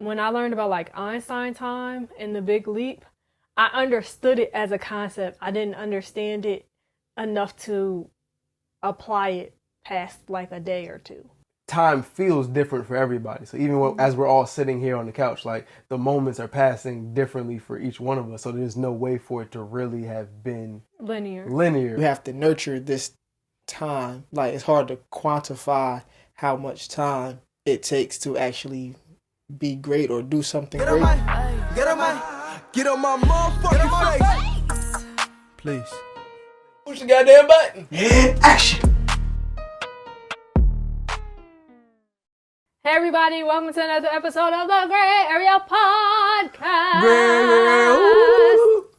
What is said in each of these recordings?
when I learned about like Einstein time and the big leap, I understood it as a concept. I didn't understand it enough to apply it past like a day or two. Time feels different for everybody. So even as we're all sitting here on the couch, like the moments are passing differently for each one of us. So there's no way for it to really have been linear. You have to nurture this time. Like it's hard to quantify how much time it takes to actually be great or do something great. Get on my motherfucking face. Please. Push the goddamn button. Action. Hey everybody, welcome to another episode of the Grae Area podcast.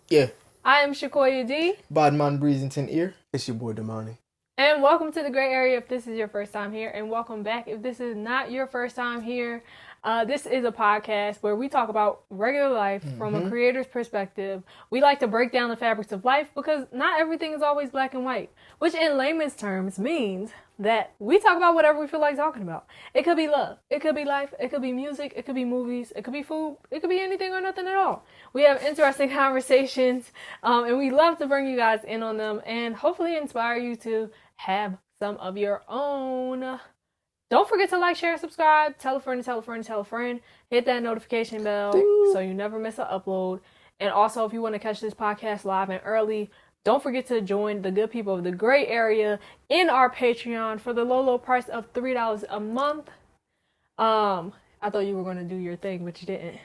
Yeah. I am Shakoya D. Bodman Breezington ear. It's your boy Damani. And welcome to the Grae Area if this is your first time here, and welcome back if this is not your first time here. This is a podcast where we talk about regular life from a creator's perspective. We like to break down the fabrics of life because not everything is always black and white, which in layman's terms means that we talk about whatever we feel like talking about. It could be love, it could be life, it could be music, it could be movies, it could be food, it could be anything or nothing at all. We have interesting conversations, and we love to bring you guys in on them and hopefully inspire you to have some of your own. Don't forget to like, share, subscribe, tell a friend, tell a friend, tell a friend. Hit that notification bell so you never miss an upload. And also, if you want to catch this podcast live and early, don't forget to join the good people of the Grae Area in our Patreon for the low price of $3 a month. I thought you were going to do your thing, but you didn't.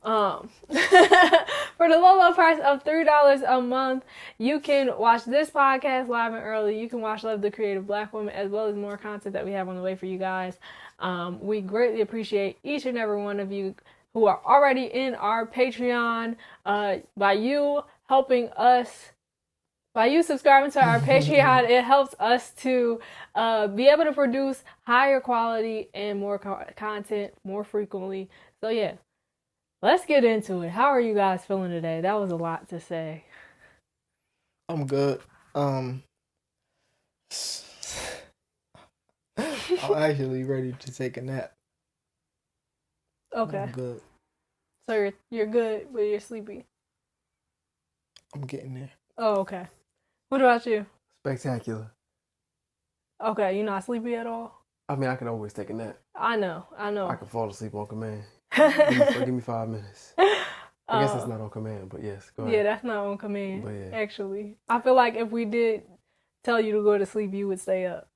For the low price of $3 a month, you can watch this podcast live and early. You can watch Love the Creative Black Woman, as well as more content that we have on the way for you guys. We greatly appreciate each and every one of you who are already in our Patreon. By you helping us, by you subscribing to our Patreon, it helps us to be able to produce higher quality and more content more frequently. So yeah. Let's get into it. How are you guys feeling today? That was a lot to say. I'm good. I'm actually ready to take a nap. Okay. I'm good. So you're good, but you're sleepy. I'm getting there. Oh, okay. What about you? Spectacular. Okay, you're not sleepy at all? I mean, I can always take a nap. I know. I can fall asleep on command. Give me 5 minutes. I guess that's not on command, but yes, go ahead. Yeah, that's not on command, yeah. Actually. I feel like if we did tell you to go to sleep, you would stay up.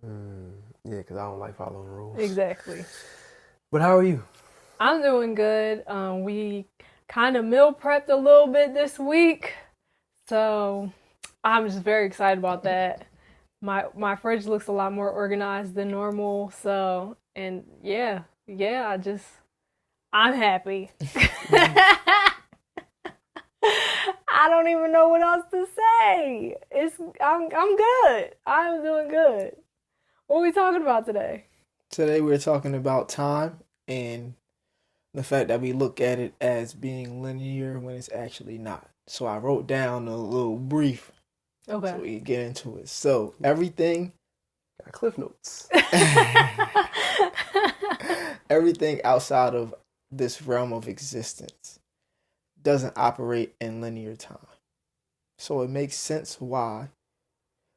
Yeah, because I don't like following rules. Exactly. But how are you? I'm doing good. We kind of meal prepped a little bit this week, so I'm just very excited about that. My fridge looks a lot more organized than normal, so, and yeah, I'm happy. I don't even know what else to say. I'm good. I'm doing good. What are we talking about today? Today we're talking about time and the fact that we look at it as being linear when it's actually not. So I wrote down a little brief. Okay. So we can get into it. So everything. Got Cliff Notes. Everything outside of this realm of existence doesn't operate in linear time. So it makes sense why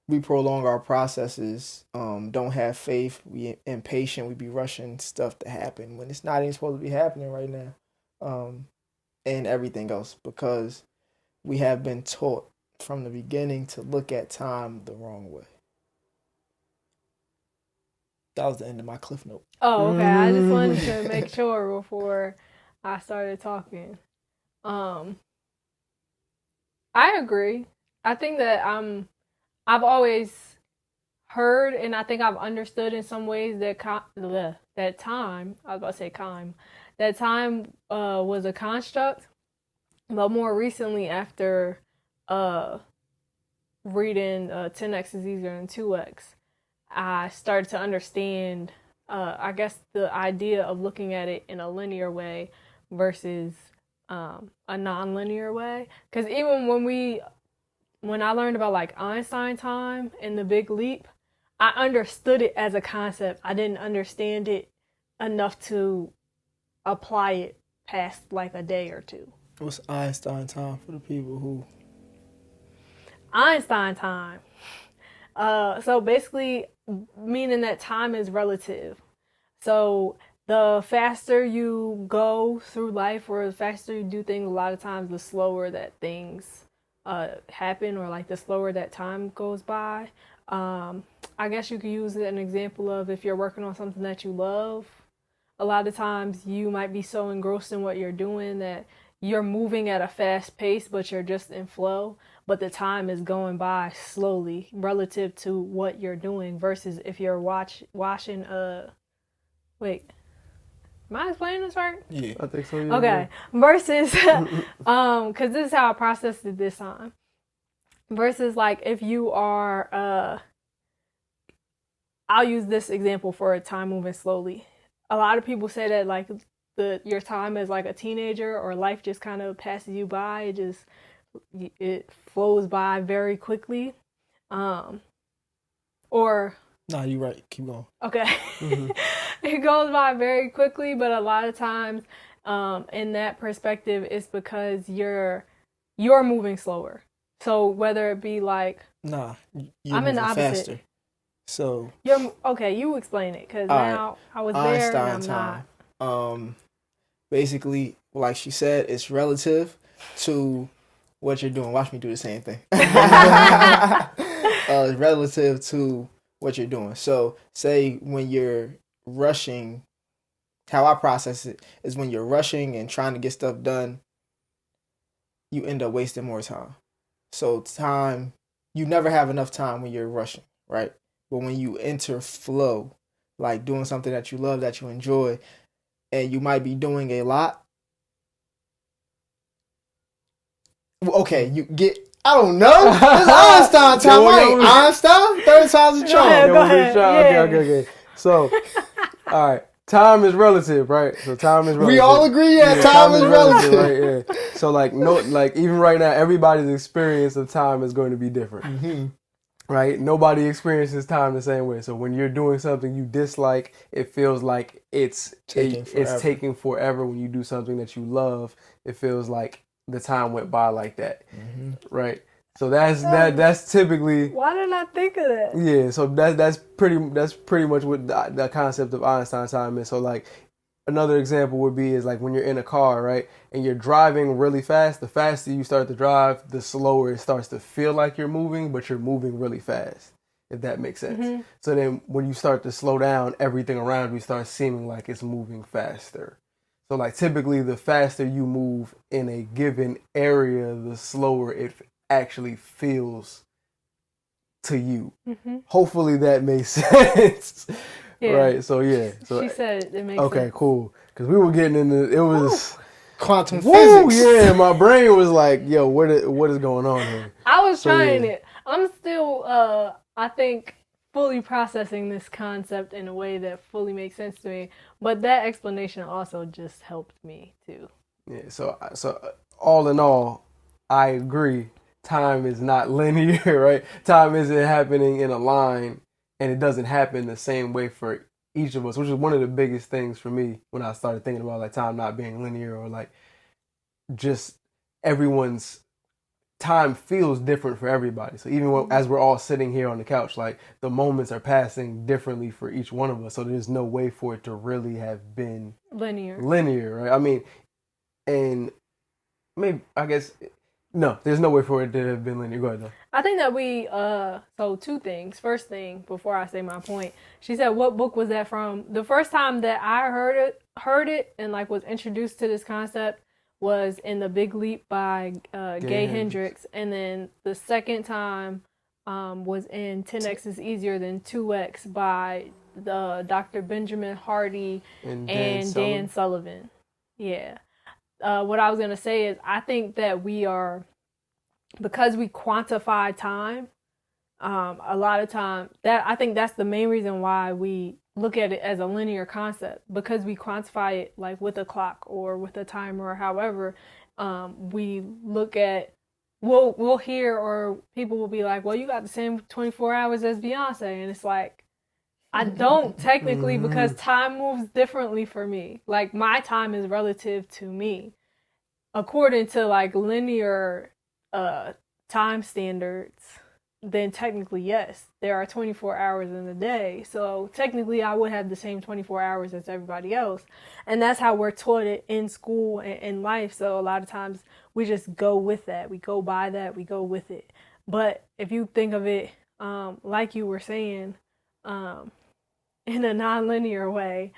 we prolong our processes, don't have faith, we impatient, we be rushing stuff to happen when it's not even supposed to be happening right now, and everything else, because we have been taught from the beginning to look at time the wrong way. That was the end of my cliff note. Oh, okay. I just wanted to make sure before I started talking. I agree. I think that I've always heard, and I think I've understood in some ways that time was a construct, but more recently after reading 10x is easier than 2x, I started to understand, I guess, the idea of looking at it in a linear way versus a non-linear way. Because even when I learned about like Einstein time and the big leap, I understood it as a concept. I didn't understand it enough to apply it past like a day or two. What's Einstein time for the people who? Einstein time. So basically, meaning that time is relative. So the faster you go through life, or the faster you do things, a lot of times the slower that things happen, or like the slower that time goes by. I guess you could use an example of if you're working on something that you love. A lot of times you might be so engrossed in what you're doing that you're moving at a fast pace, but you're just in flow. But the time is going by slowly relative to what you're doing. Versus if you're washing wait, am I explaining this right? Yeah. I think so. Yeah, Okay. Versus, because this is how I processed it this time. Versus like if you are, I'll use this example for a time moving slowly. A lot of people say that like your time is like a teenager, or life just kind of passes you by. It flows by very quickly. Or Nah, you're right. Keep going. okay. It goes by very quickly, but a lot of times in that perspective it's because you're moving slower. So whether it be like Nah, you're I'm in the moving opposite. faster. So You're okay, you explain it, because now I was there and I'm not. Basically, like she said, it's relative to what you're doing. Watch me do the same thing. It's relative to what you're doing. So say when you're rushing, how I process it is when you're rushing and trying to get stuff done, you end up wasting more time. So time, you never have enough time when you're rushing, right? But when you enter flow, like doing something that you love, that you enjoy, and you might be doing a lot. Okay, you get, I don't know. It's Einstein time, right? Einstein? Third time's a charm. Go ahead. Yeah. Okay. So, all right. Time is relative, right? So time is relative. We all agree that time is relative. Right? Yeah. So like even right now, everybody's experience of time is going to be different. Mm-hmm. Right? Nobody experiences time the same way. So when you're doing something you dislike, it feels like it's taking forever. When you do something that you love, it feels like the time went by like that. Mm-hmm. Right? So that's typically. Why didn't I think of that? Yeah, so that's pretty much what the concept of Einstein time is. So like another example would be is like when you're in a car, right, and you're driving really fast. The faster you start to drive, the slower it starts to feel like you're moving, but you're moving really fast. If that makes sense. Mm-hmm. So then when you start to slow down, everything around you starts seeming like it's moving faster. So like typically the faster you move in a given area, the slower it actually feels to you. Mm-hmm. Hopefully that makes sense. Yeah. Right. So yeah. So she said it makes sense. Okay, cool. Because we were getting into it was quantum physics. Yeah, my brain was like, yo, what is going on here? I was trying it. I'm still I think fully processing this concept in a way that fully makes sense to me. But that explanation also just helped me too. Yeah. So all in all, I agree. Time is not linear, right? Time isn't happening in a line, and it doesn't happen the same way for each of us, which is one of the biggest things for me when I started thinking about like time not being linear, or like just everyone's time feels different for everybody. So even as we're all sitting here on the couch, like the moments are passing differently for each one of us. So there's no way for it to really have been linear, right? I mean, and maybe, I guess, no, there's no way for it to have been linear. Go ahead, though. I think that we, so two things. First thing, before I say my point, she said, what book was that from? The first time that I heard it and like was introduced to this concept was in The Big Leap by Gay Hendricks. And then the second time was in 10X is Easier Than 2X by Dr. Benjamin Hardy and Dan Sullivan. Yeah. What I was going to say is I think that we are, because we quantify time, a lot of time, I think that's the main reason why we look at it as a linear concept, because we quantify it like with a clock or with a timer or however. We look at, we'll hear, or people will be like, well, you got the same 24 hours as Beyonce. And it's like, I don't technically because time moves differently for me. Like my time is relative to me. According to like linear time standards, then technically yes, there are 24 hours in a day. So technically I would have the same 24 hours as everybody else. And that's how we're taught it in school and in life. So a lot of times we just go with that. We go by that, we go with it. But if you think of it like you were saying, in a non-linear way,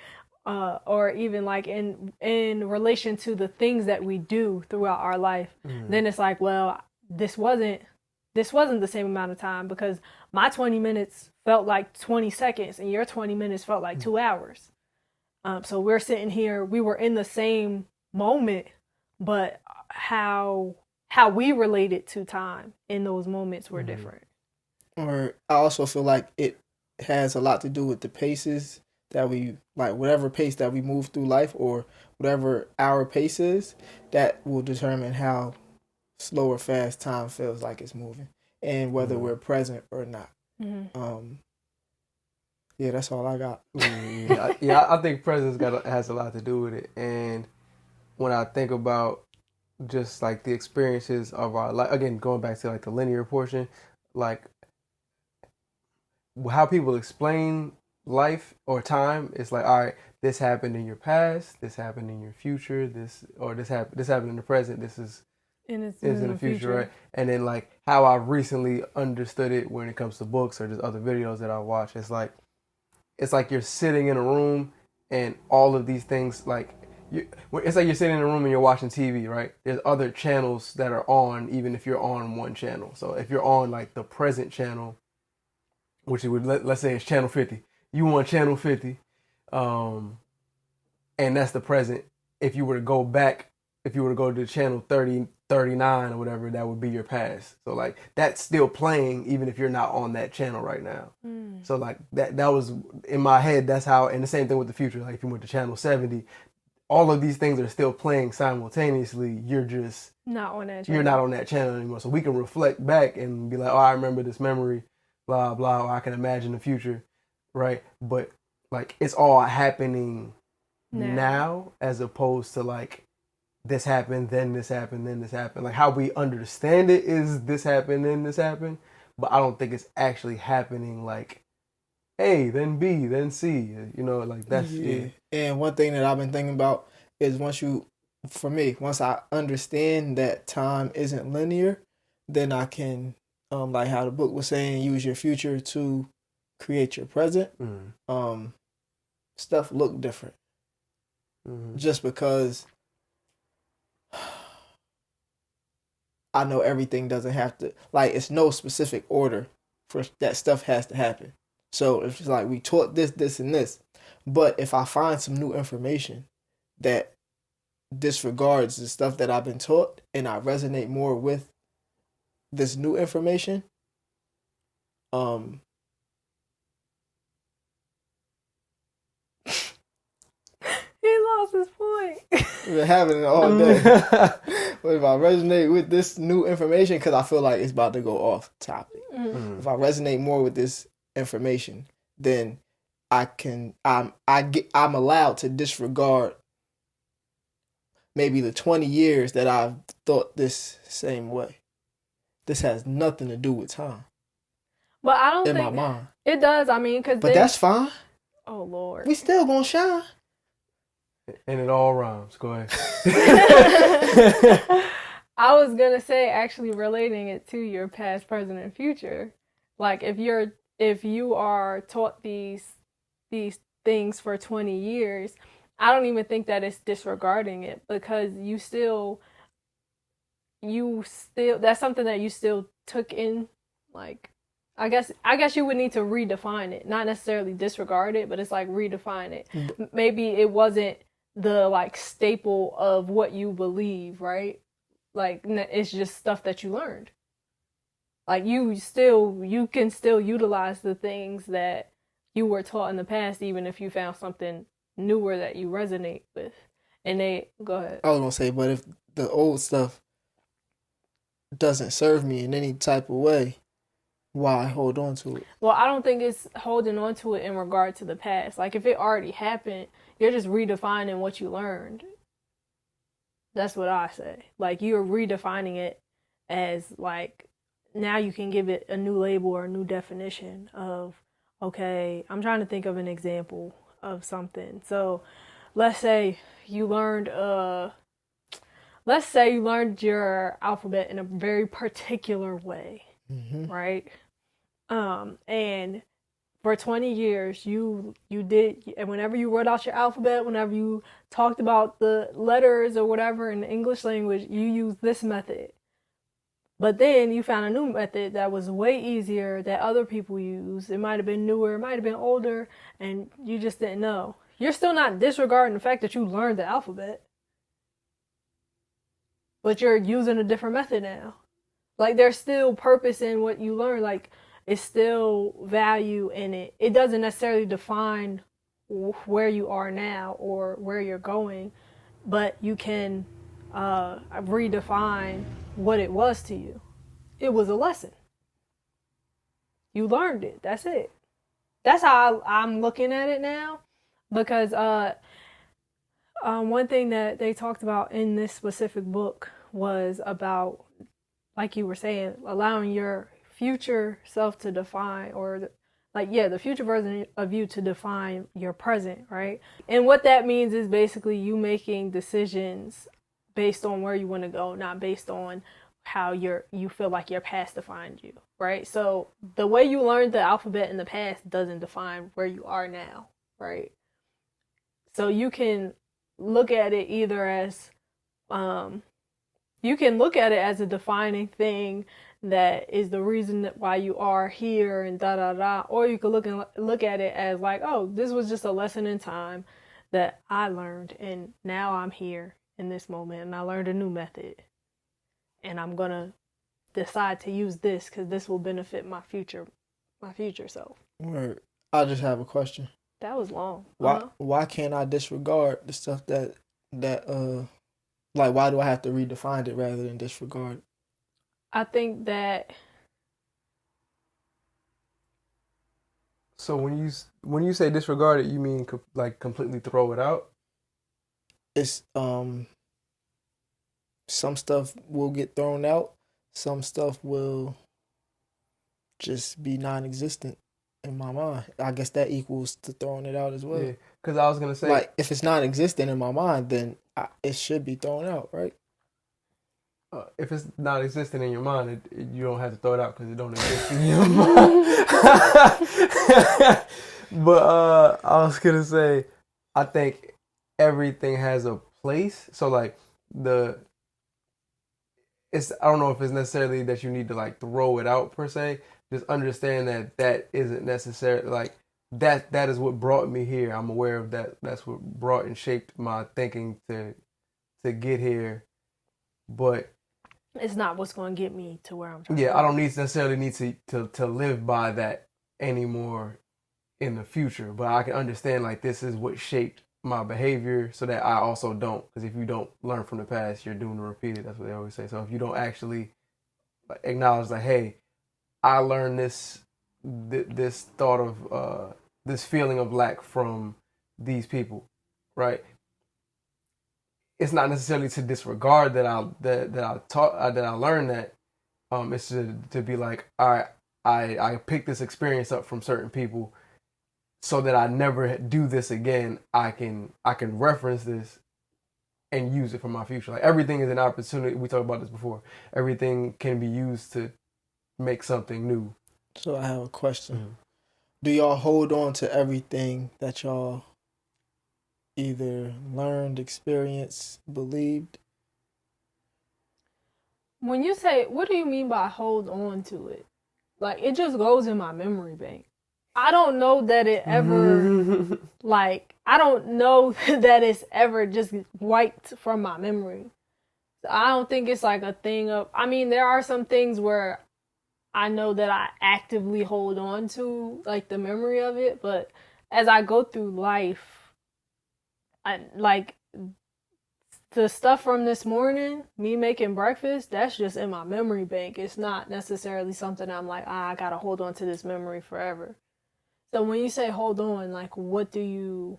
or even like in relation to the things that we do throughout our life, then it's like, well, this wasn't the same amount of time because my 20 minutes felt like 20 seconds and your 20 minutes felt like 2 hours. So we're sitting here, we were in the same moment, but how we related to time in those moments were different. Or I also feel like it has a lot to do with the paces that we, like whatever pace that we move through life or whatever our pace is, that will determine how slow or fast time feels like it's moving and whether we're present or not. Yeah, that's all I got. I think presence has a lot to do with it. And when I think about just like the experiences of our life, again, going back to like the linear portion, like how people explain life or time, it's like, all right, this happened in your past, this happened in your future, this happened in the present, this is in the future, right? And then like how I recently understood it when it comes to books or just other videos that I watch, it's like you're sitting in a room and all of these things, like it's like you're sitting in a room and you're watching TV, right? There's other channels that are on, even if you're on one channel. So if you're on like the present channel, which it would let's say it's channel 50, you on channel 50, and that's the present. If you were to go back, if you were to go to channel 30, 39 or whatever, that would be your past. So like that's still playing even if you're not on that channel right now. So like that was in my head. That's how. And the same thing with the future. Like if you went to channel 70, all of these things are still playing simultaneously. You're just not on that channel. You're not on that channel anymore. So we can reflect back and be like, oh, I remember this memory, blah blah, or I can imagine the future, right? But like it's all happening now as opposed to like this happened, then this happened, then this happened. Like how we understand it is this happened, then this happened, but I don't think it's actually happening like A, then B, then C. You know, like that's yeah. And one thing that I've been thinking about is once I understand that time isn't linear, then I can, like how the book was saying, use your future to create your present. Stuff look different. Just because I know everything doesn't have to, like, it's no specific order for that stuff has to happen. So it's just like we taught this, this, and this. But if I find some new information that disregards the stuff that I've been taught and I resonate more with this new information, he lost his point. We've been having it all day. But if I resonate with this new information, because I feel like it's about to go off topic. If I resonate more with this information, then I'm allowed to disregard maybe the 20 years that I've thought this same way. This has nothing to do with time. But I don't think in my mind it does. I mean, but that's fine. Oh Lord, we still gonna shine. And it all rhymes. Go ahead. I was gonna say, actually relating it to your past, present, and future. Like if you are taught these things for 20 years, I don't even think that it's disregarding it, because you still that's something that you still took in. Like I guess you would need to redefine it, not necessarily disregard it, but it's like redefine it. Maybe it wasn't the like staple of what you believe, right? Like it's just stuff that you learned. Like you can still utilize the things that you were taught in the past, even if you found something newer that you resonate with. And go ahead. I was gonna say, but if the old stuff doesn't serve me in any type of way, Why hold on to it? Well, I don't think it's holding on to it in regard to the past. Like, if it already happened, you're just redefining what you learned. That's what I say. Like, you're redefining it as, like, now you can give it a new label or a new definition of, okay, I'm trying to think of an example of something. So, let's say you learned your alphabet in a very particular way, right? And for 20 years, you did, and whenever you wrote out your alphabet, whenever you talked about the letters or whatever in the English language, you used this method. But then you found a new method that was way easier that other people use. It might have been newer, it might have been older, and you just didn't know. You're still not disregarding the fact that you learned the alphabet, but you're using a different method now. Like, there's still purpose in what you learn. Like, it's still value in it. It doesn't necessarily define where you are now or where you're going, but you can redefine what it was to you. It was a lesson. You learned it. That's it. That's how I'm looking at it now, because one thing that they talked about in this specific book was about, like you were saying, allowing your future self to define, or the future version of you to define your present, right? And what that means is basically you making decisions based on where you want to go, not based on how you feel like your past defined you, right? So the way you learned the alphabet in the past doesn't define where you are now, right? So you can look at it either as you can look at it as a defining thing that is the reason that why you are here and da da da, or you could look at it as like, oh, this was just a lesson in time that I learned, and now I'm here in this moment, and I learned a new method, and I'm gonna decide to use this because this will benefit my future self. Word. I just have a question. That was long. Why can't I disregard the stuff that like, why do I have to redefine it rather than disregard it? I think that. So when you say disregard it, you mean like completely throw it out? It's some stuff will get thrown out, some stuff will just be non-existent in my mind. I guess that equals to throwing it out as well. Yeah, because I was gonna say, like, if it's non-existent in my mind, then it should be thrown out, right? if it's not existent in your mind, you don't have to throw it out because it don't exist in your mind. But I was gonna say, I think everything has a place. So like I don't know if it's necessarily that you need to like throw it out per se. Just understand that isn't necessarily like that is what brought me here. I'm aware of that. That's what brought and shaped my thinking to get here. But It's not what's going to get me to where I'm trying yeah, to go. I don't necessarily need to live by that anymore in the future. But I can understand like this is what shaped my behavior so that I also don't. Because if you don't learn from the past, you're doomed to repeat it. That's what they always say. So if you don't actually acknowledge like, hey, I learned this thought of this feeling of lack from these people, right? It's not necessarily to disregard that I learned that. It's to be like, all right, I picked this experience up from certain people, so that I never do this again. I can reference this and use it for my future. Like everything is an opportunity. We talked about this before. Everything can be used to make something new. So I have a question. Mm-hmm. Do y'all hold on to everything that y'all either learned, experienced, believed? When you say, what do you mean by hold on to it? Like, it just goes in my memory bank. I don't know that it ever, I don't know that it's ever just wiped from my memory. I don't think it's like a thing of, I mean, there are some things where I know that I actively hold on to, like, the memory of it, but as I go through life, the stuff from this morning, me making breakfast, that's just in my memory bank. It's not necessarily something I'm like, I gotta hold on to this memory forever. So when you say hold on, like what do you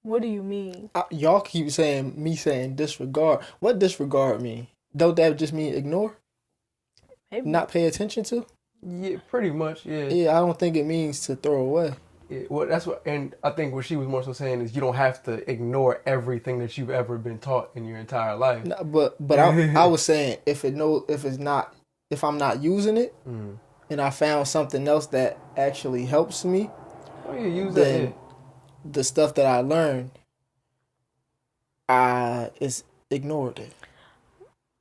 mean? Y'all keep saying disregard. What disregard mean? Don't that just mean ignore? Maybe. Not pay attention to? Yeah, pretty much. Yeah. Yeah, I don't think it means to throw away. Yeah, well, that's what, and I think what she was more so saying is you don't have to ignore everything that you've ever been taught in your entire life. No, but I was saying if I'm not using it, and I found something else that actually helps me, Use then that. the stuff that I learned, is ignored it.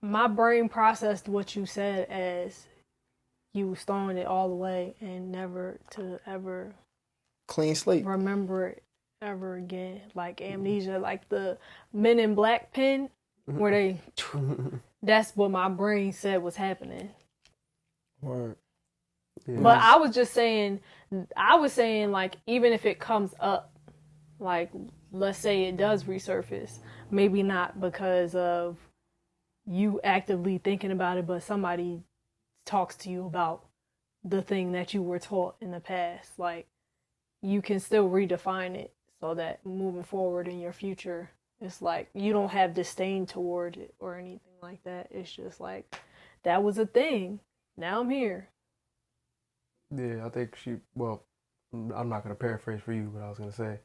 My brain processed what you said as you was throwing it all away and never to ever Clean slate. remember it ever again. Like amnesia, like the Men in Black pen, where they, that's what my brain said was happening. Word. Yeah. But I was saying like, even if it comes up, like let's say it does resurface, maybe not because of you actively thinking about it, but somebody talks to you about the thing that you were taught in the past. Like, you can still redefine it so that moving forward in your future, it's like you don't have disdain toward it or anything like that. It's just like, that was a thing. Now I'm here. Yeah, I think well, I'm not going to paraphrase for you, but I was going to say,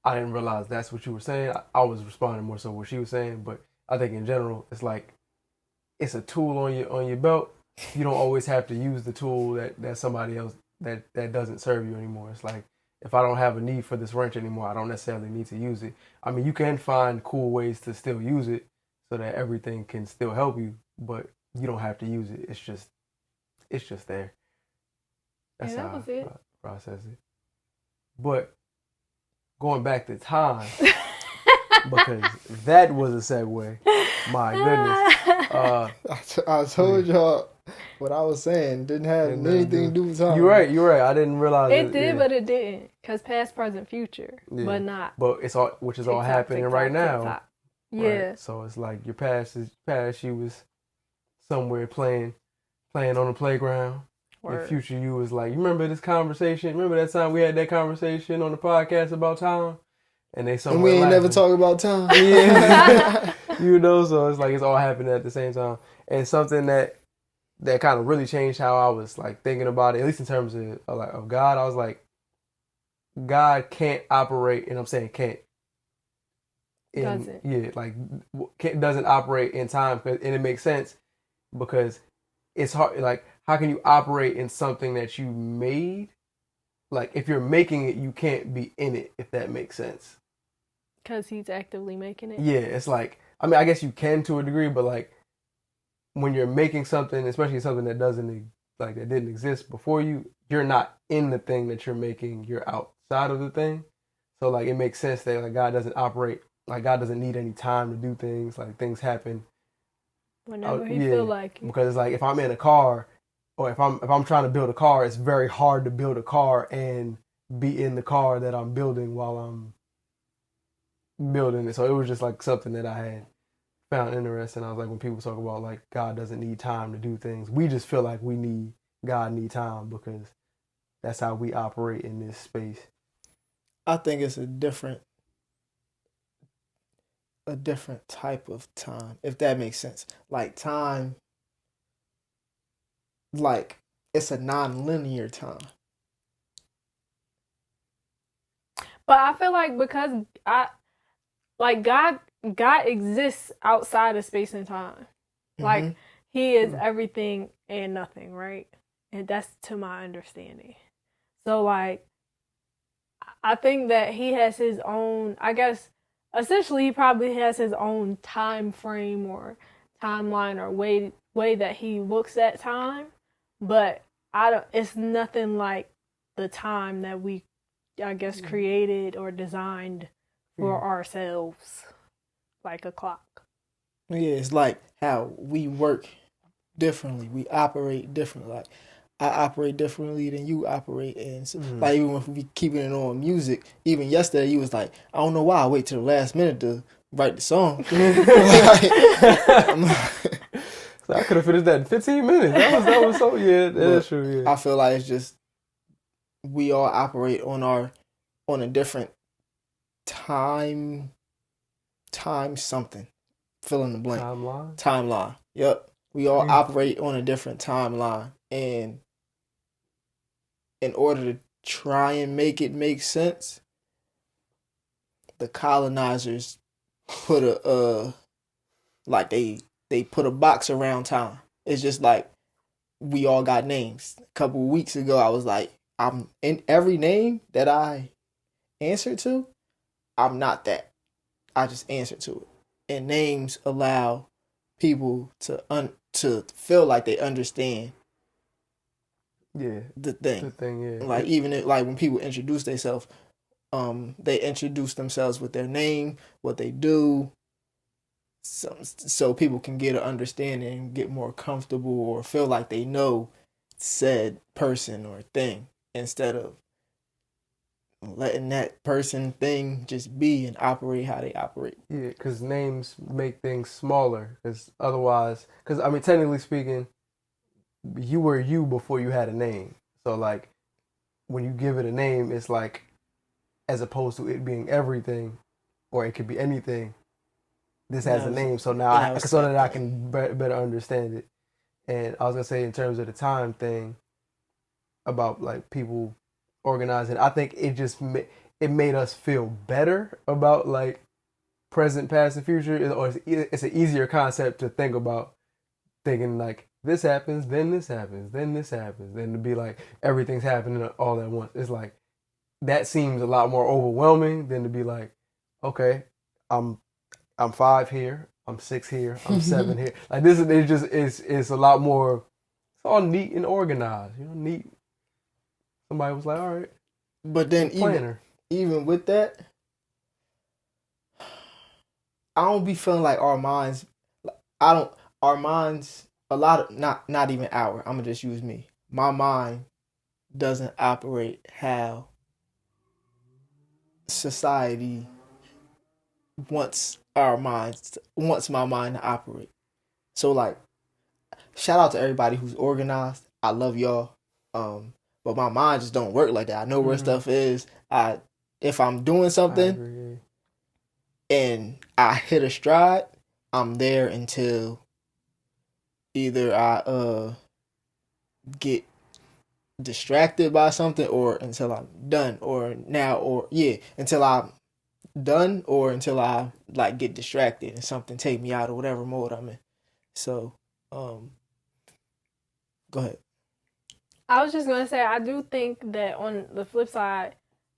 I didn't realize that's what you were saying. I was responding more so what she was saying, but I think in general, it's like, it's a tool on your belt. You don't always have to use the tool that somebody else that doesn't serve you anymore. It's like, if I don't have a need for this wrench anymore, I don't necessarily need to use it. I mean, you can find cool ways to still use it so that everything can still help you, but you don't have to use it. It's just there. That's that how was I it. process it. But going back to time, because that was a segue. My goodness. I told y'all what I was saying didn't have anything to do with time. You're right. I didn't realize it did, but it didn't. Because past, present, future, but not. But it's all, which is all happening right now. TikTok. Yeah. Right? So it's like your past is past. You was somewhere playing on the playground. Word. Your future you was like, you remember this conversation? Remember that time we had that conversation on the podcast about time? And they somewhere and we ain't laughing. never talk about time. Yeah. So it's like it's all happening at the same time. And something that kind of really changed how I was like thinking about it, at least in terms of God. I was like, God can't operate, and I'm saying can't. Doesn't. Yeah, like doesn't operate in time, and it makes sense because it's hard. Like, how can you operate in something that you made? Like, if you're making it, you can't be in it, if that makes sense. Because he's actively making it. Yeah, it's like, I mean, I guess you can to a degree, but like when you're making something, especially something that didn't exist before you, you're not in the thing that you're making. You're outside of the thing. So like, it makes sense that like God doesn't operate, like God doesn't need any time to do things. Like, things happen whenever he feel like it. Because it's like, if I'm in a car, or if I'm trying to build a car, it's very hard to build a car and be in the car that I'm building while I'm building it. So it was just like something that I had found interesting. I was like, when people talk about like God doesn't need time to do things, we just feel like God need time because that's how we operate in this space. I think it's a different type of time, if that makes sense. Like time, like it's a non-linear time. But I feel like because God exists outside of space and time. Like, he is everything and nothing, right? And that's to my understanding. So like, I think that he has his own, I guess, essentially he probably has his own time frame or timeline or way that he looks at time. But it's nothing like the time that we, I guess, created or designed for ourselves, like a clock. Yeah, it's like how we work differently. We operate differently. Like, I operate differently than you operate. And so, like, even if we keeping it on music, even yesterday you was like, I don't know why I wait till the last minute to write the song. So I could have finished that in 15 minutes. That was so, yeah, that's true, yeah. I feel like it's just, we all operate on a different time something. Fill in the blank. Timeline. Yep. We all operate on a different timeline. And in order to try and make it make sense, the colonizers put they put a box around time. It's just like, we all got names. A couple of weeks ago, I was like, I'm in every name that I answer to, I'm not that. I just answer to it. And names allow people to feel like they understand the thing. Yeah. Like, even like when people introduce themselves, they introduce themselves with their name, what they do, so people can get an understanding, get more comfortable, or feel like they know said person or thing, instead of letting that person thing just be and operate how they operate. Yeah, because names make things smaller. Because otherwise, I mean, technically speaking, you were you before you had a name. So like, when you give it a name, it's like, as opposed to it being everything, or it could be anything. This has a name, so now so that I can better understand it. And I was gonna say, in terms of the time thing, about like people organizing, I think it just it made us feel better about like present, past, and future. Or it's an easier concept to think about, thinking like, this happens, then this happens, then this happens, than to be like everything's happening all at once. It's like, that seems a lot more overwhelming than to be like, okay, I'm 5 here, I'm 6 here, I'm 7 here. Like, this is, it's a lot more, it's all neat and organized, neat. Somebody was like, all right. But then even with that, I don't be feeling like our minds a lot of, not even I'm gonna just use me. My mind doesn't operate how society wants my mind to operate. So like, shout out to everybody who's organized. I love y'all. But my mind just don't work like that. I know where stuff is. If I'm doing something and I hit a stride, I'm there until either I get distracted by something, or until I'm done, until I'm done, or until I like get distracted and something take me out of whatever mode I'm in. So, go ahead. I was just gonna say, I do think that on the flip side,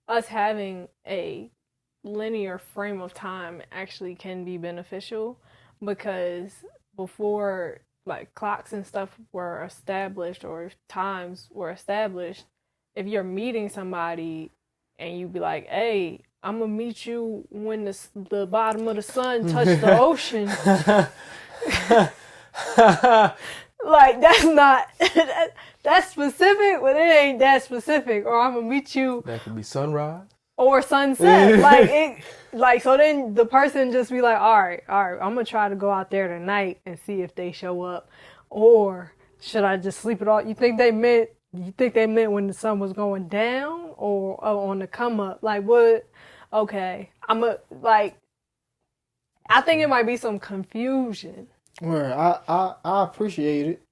us having a linear frame of time actually can be beneficial, because before like clocks and stuff were established, or times were established, if you're meeting somebody and you be like, hey, I'm gonna meet you when the bottom of the sun touch the ocean. Like, that's not that's specific, but it ain't that specific. Or I'm gonna meet you. That could be sunrise or sunset. So then the person just be like, all right, I'm gonna try to go out there tonight and see if they show up, or should I just sleep it off? You think they meant when the sun was going down, or on the come up? Like, what? Okay, I think it might be some confusion. Where I appreciate it.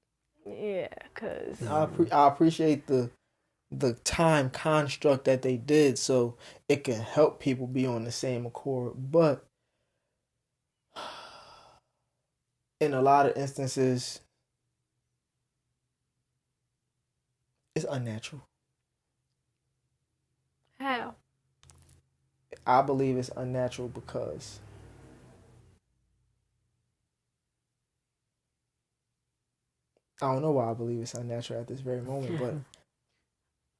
Yeah, cause I appreciate the time construct that they did, so it can help people be on the same accord. But in a lot of instances, it's unnatural. How? I believe it's unnatural because I don't know why I believe it's unnatural at this very moment, but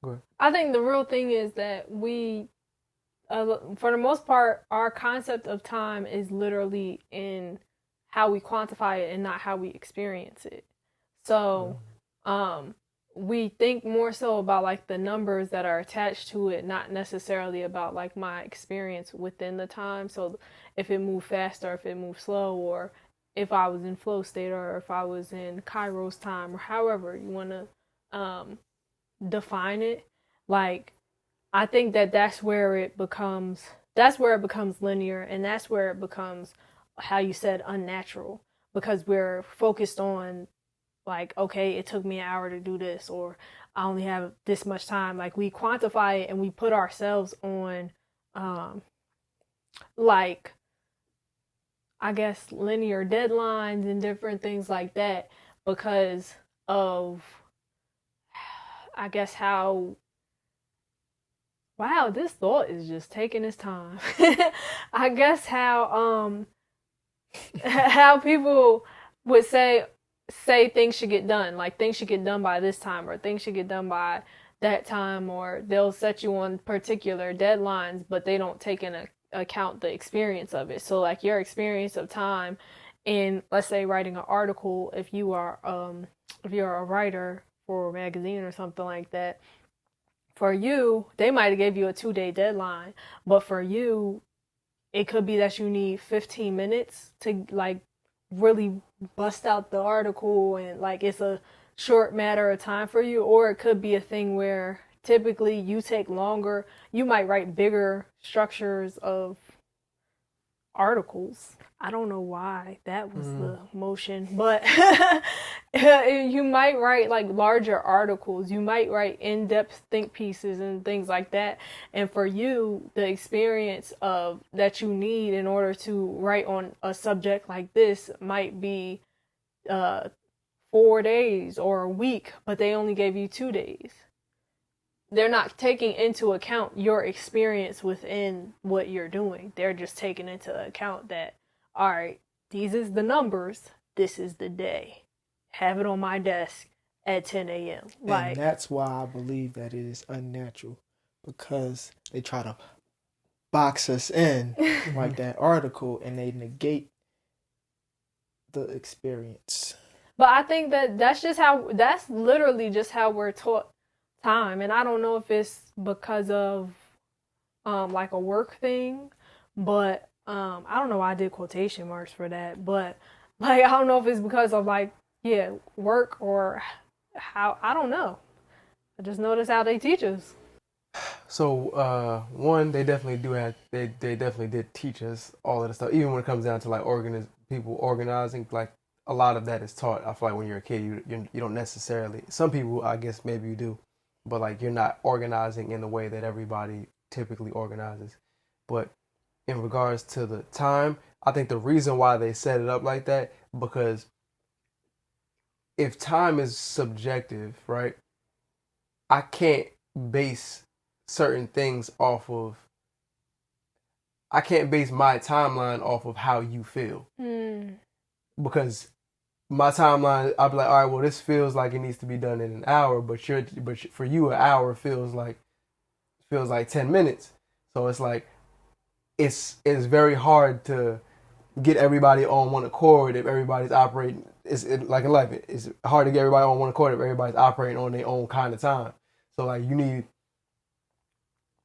go ahead. I think the real thing is that we, for the most part, our concept of time is literally in how we quantify it and not how we experience it. So, we think more so about like the numbers that are attached to it, not necessarily about like my experience within the time. So if it moved fast or if it moved slow, or if I was in flow state or if I was in Kairos time, or however you want to define it. Like, I think that that's where it becomes linear, and that's where it becomes, how you said, unnatural, because we're focused on like, okay, it took me an hour to do this, or I only have this much time. Like, we quantify it and we put ourselves on like, I guess, linear deadlines and different things like that because of, I guess, how, wow, this thought is just taking its time. I guess how people would say things should get done, like things should get done by this time, or things should get done by that time, or they'll set you on particular deadlines, but they don't take into account the experience of it. So like your experience of time in, let's say, writing an article, if you're a writer for a magazine or something like that, for you, they might have gave you a 2-day deadline, but for you, it could be that you need 15 minutes to like really bust out the article, and like it's a short matter of time for you. Or it could be a thing where typically you take longer. You might write bigger structures of articles. I don't know why that was the motion, but you might write like larger articles. You might write in-depth think pieces and things like that. And for you, the experience of that you need in order to write on a subject like this might be 4 days or a week, but they only gave you 2 days. They're not taking into account your experience within what you're doing. They're just taking into account that, all right, these is the numbers, this is the day. Have it on my desk at 10 a.m. And that's why I believe that it is unnatural, because they try to box us in like that article, and they negate the experience. But I think that that's literally just how we're taught time. And I don't know if it's because of like a work thing, but I don't know why I did quotation marks for that, but like, I don't know if it's because of like, yeah, work, or how, I don't know. I just noticed how they teach us. So one, they definitely did teach us all of the stuff, even when it comes down to like people organizing. Like, a lot of that is taught. I feel like when you're a kid, you don't necessarily, some people, I guess maybe you do, but like, you're not organizing in the way that everybody typically organizes. But in regards to the time, I think the reason why they set it up like that, because if time is subjective, right, I can't base certain things I can't base my timeline off of how you feel. Because my timeline, I'll be like, all right, well, this feels like it needs to be done in an hour, but for you, an hour feels like 10 minutes. So it's like, it's very hard to get everybody on one accord if everybody's operating. Like in life, it's hard to get everybody on one accord if everybody's operating on their own kind of time. So like, you need,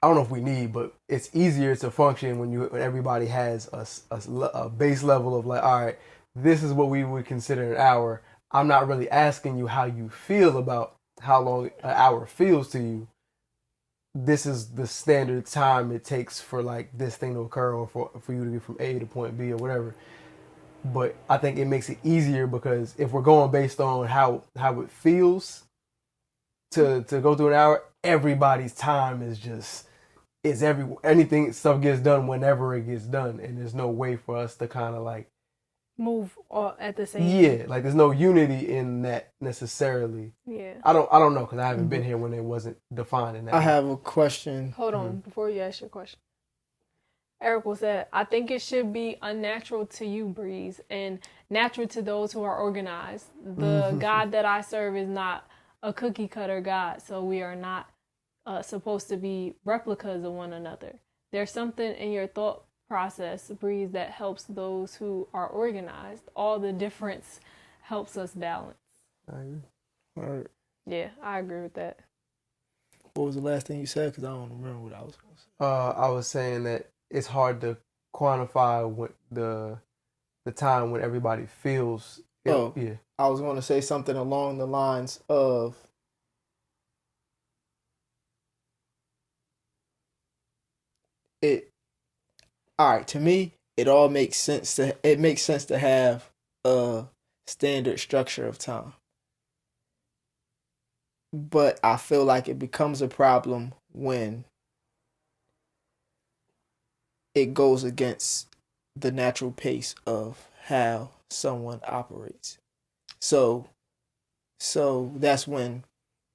I don't know if we need, but it's easier to function when everybody has a base level of like, all right, this is what we would consider an hour. I'm not really asking you how you feel about how long an hour feels to you. This is the standard time it takes for like this thing to occur, or for you to get from A to point B or whatever. But I think it makes it easier, because if we're going based on how it feels to go through an hour, everybody's time is anything, stuff gets done whenever it gets done, and there's no way for us to kind of like move all at the same time. Like, there's no unity in that necessarily. I don't know, because I haven't been here when it wasn't defined in that I way. have a question. Hold on, before you ask your question. Eric will say, I think it should be unnatural to you, Breeze, and natural to those who are organized. The God that I serve is not a cookie cutter God, so we are not supposed to be replicas of one another. There's something in your thought process, Breeze, that helps those who are organized. All the difference helps us balance. I agree. All right. Yeah, I agree with that. What was the last thing you said? Because I don't remember what I was going to say. I was saying that it's hard to quantify what the time when everybody feels. Yeah. I was going to say something along the lines of it. All right, to me, it makes sense to have a standard structure of time. But I feel like it becomes a problem when it goes against the natural pace of how someone operates. So that's when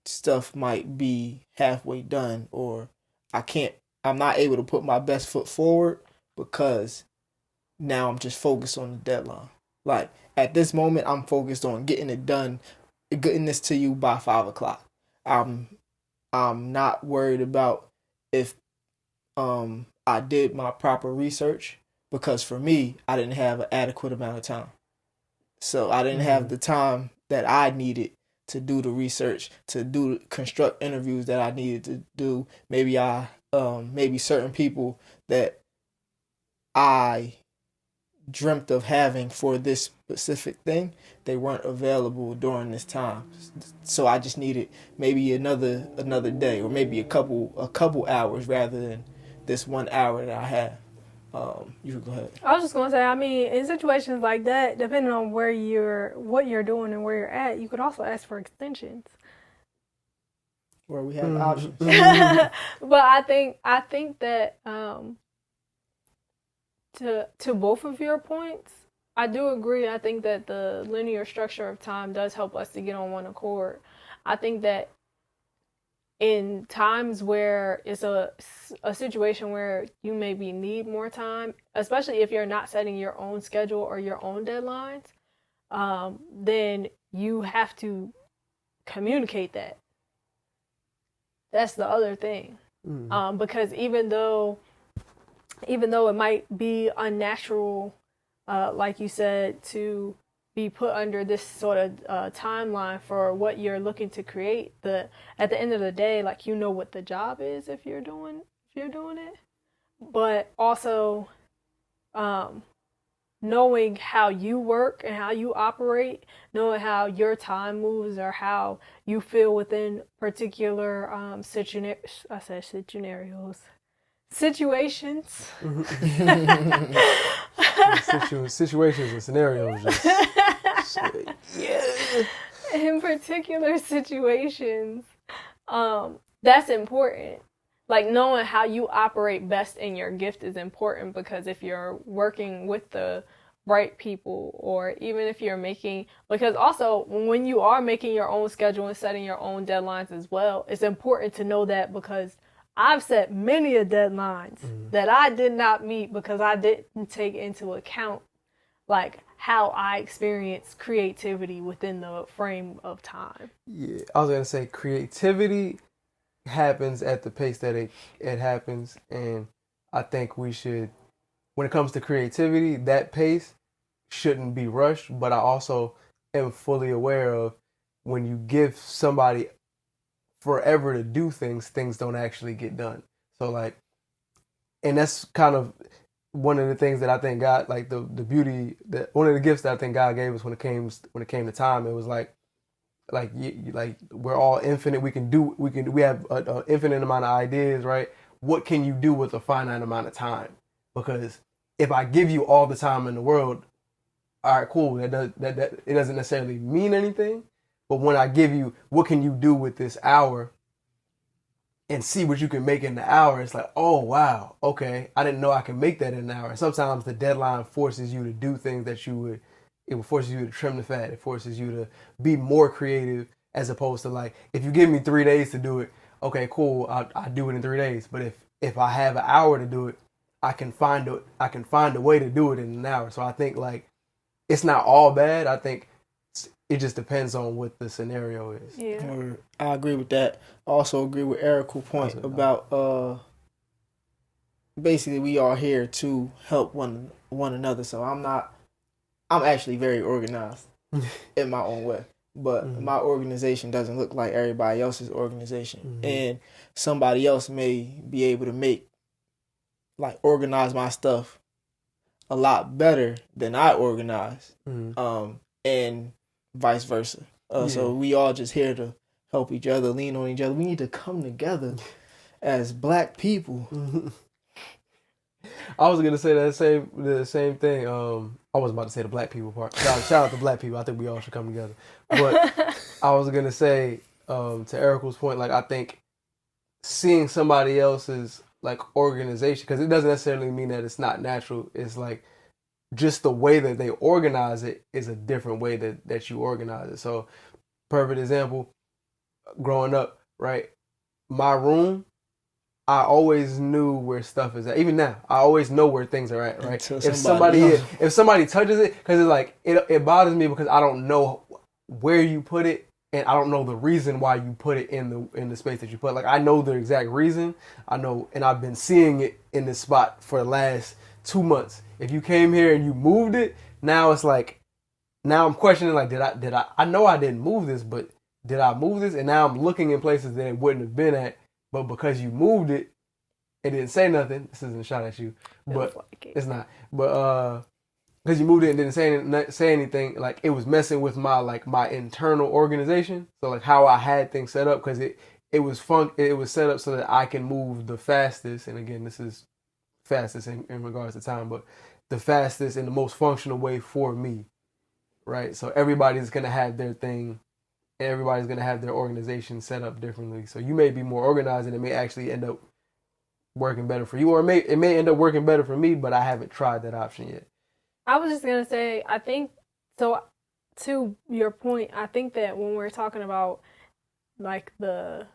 stuff might be halfway done, or I'm not able to put my best foot forward because now I'm just focused on the deadline. Like at this moment, I'm focused on getting it done, getting this to you by 5:00. I'm not worried about if I did my proper research, because for me, I didn't have an adequate amount of time. So I didn't have the time that I needed to do the research, to construct interviews that I needed to do. Maybe certain people that I dreamt of having for this specific thing, they weren't available during this time. So I just needed maybe another day, or maybe a couple hours rather than this 1 hour that I have. You can go ahead. I was just gonna say, I mean, in situations like that, depending on what you're doing and where you're at, you could also ask for extensions. Where we have options. But I think that to both of your points, I do agree. I think that the linear structure of time does help us to get on one accord. I think that in times where it's a situation where you maybe need more time, especially if you're not setting your own schedule or your own deadlines, then you have to communicate that. That's the other thing. Because even though it might be unnatural, like you said, to be put under this sort of timeline for what you're looking to create, at the end of the day, like, you know what the job is if you're doing it, but also knowing how you work and how you operate, knowing how your time moves or how you feel within particular situations. Situations and scenarios. In particular situations, that's important. Like, knowing how you operate best in your gift is important, because if you're working with the right people, or even if you're because also when you are making your own schedule and setting your own deadlines as well, it's important to know that, because I've set many a deadlines that I did not meet because I didn't take into account like how I experience creativity within the frame of time. Yeah, I was gonna say creativity happens at the pace that it happens, and I think we should, when it comes to creativity, that pace shouldn't be rushed. But I also am fully aware of, when you give somebody forever to do things don't actually get done. So like, and that's kind of one of the things that I think God, like the beauty, that one of the gifts that I think God gave us when it came to time. It was like we're all infinite. We have an infinite amount of ideas, right? What can you do with a finite amount of time? Because if I give you all the time in the world, all right, cool. That it doesn't necessarily mean anything. But when I give you, what can you do with this hour, and see what you can make in the hour, it's like, oh, wow, okay, I didn't know I can make that in an hour. And sometimes the deadline forces you to do things that it forces you to trim the fat. It forces you to be more creative, as opposed to, like, if you give me 3 days to do it, okay, cool, I'll do it in 3 days. But if I have an hour to do it, I can find a way to do it in an hour. So I think, like, it's not all bad. I think it just depends on what the scenario is. Yeah. I agree with that. I also agree with Eric's point about basically we are here to help one another. So I'm actually very organized in my own way. but my organization doesn't look like everybody else's organization. And somebody else may be able to organize my stuff a lot better than I organize, and vice versa. So we all just here to help each other, lean on each other. We need to come together as Black people. I was gonna say the same thing. I was about to say the Black people part. Shout out to Black people. I think we all should come together. But I was gonna say to Eric's point, like I think seeing somebody else's like organization, because it doesn't necessarily mean that it's not natural. It's like just the way that they organize it is a different way that you organize it. So, perfect example, growing up, right? My room, I always knew where stuff is at. Even now, I always know where things are at, right? If somebody touches it, because it's like, it bothers me because I don't know where you put it, and I don't know the reason why you put it in the space that you put. Like, I know the exact reason. I know, and I've been seeing it in this spot for the last 2 months. If you came here and you moved it, now it's like, now I'm questioning, like, I know I didn't move this, but did I move this? And now I'm looking in places that it wouldn't have been at, but because you moved it, it didn't say nothing. This isn't a shot at you, but it's not. But because you moved it and didn't say anything, like, it was messing with my internal organization. So like how I had things set up, because it was set up so that I can move the fastest. And again, this is fastest in regards to time, but the fastest and the most functional way for me, right? So everybody's gonna have their thing, and everybody's gonna have their organization set up differently. So you may be more organized, and it may actually end up working better for you, or it may end up working better for me, but I haven't tried that option yet. I was just gonna say, I think so. To your point, I think that when we're talking about like the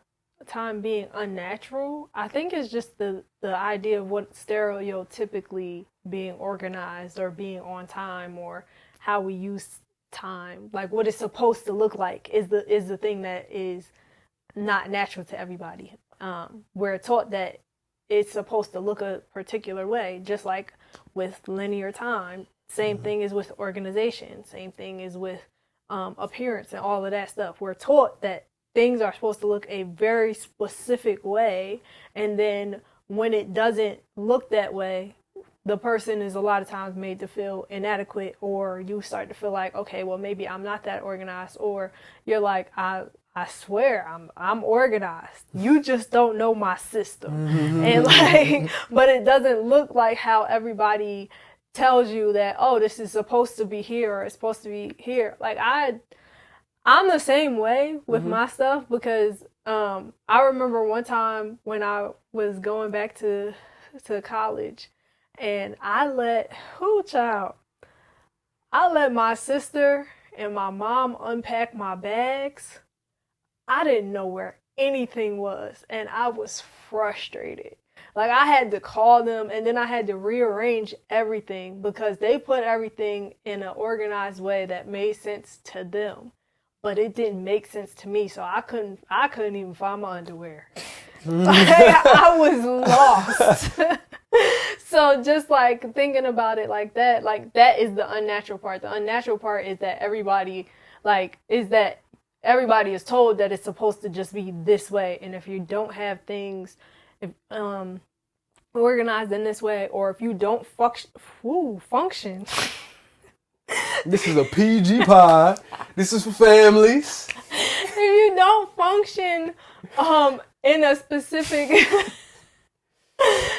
time being unnatural, I think it's just the idea of what stereotypically being organized or being on time, or how we use time, like what it's supposed to look like, is the thing that is not natural to everybody. We're taught that it's supposed to look a particular way, just like with linear time. Same thing is with organization. Same thing is with appearance and all of that stuff. We're taught that things are supposed to look a very specific way, and then when it doesn't look that way, the person is a lot of times made to feel inadequate, or you start to feel like, okay, well, maybe I'm not that organized, or you're like, I swear I'm organized. You just don't know my system. And like, but it doesn't look like how everybody tells you that, oh, this is supposed to be here, or it's supposed to be here. Like I'm the same way with my stuff, because I remember one time when I was going back to college, and I let my sister and my mom unpack my bags. I didn't know where anything was, and I was frustrated. Like, I had to call them, and then I had to rearrange everything, because they put everything in an organized way that made sense to them, but it didn't make sense to me. So I couldn't even find my underwear. Like, I was lost. So just like thinking about it like that is the unnatural part. The unnatural part is that everybody is told that it's supposed to just be this way, and if you don't have things organized in this way, or if you don't function. This is a PG pod. This is for families. If you don't function in a specific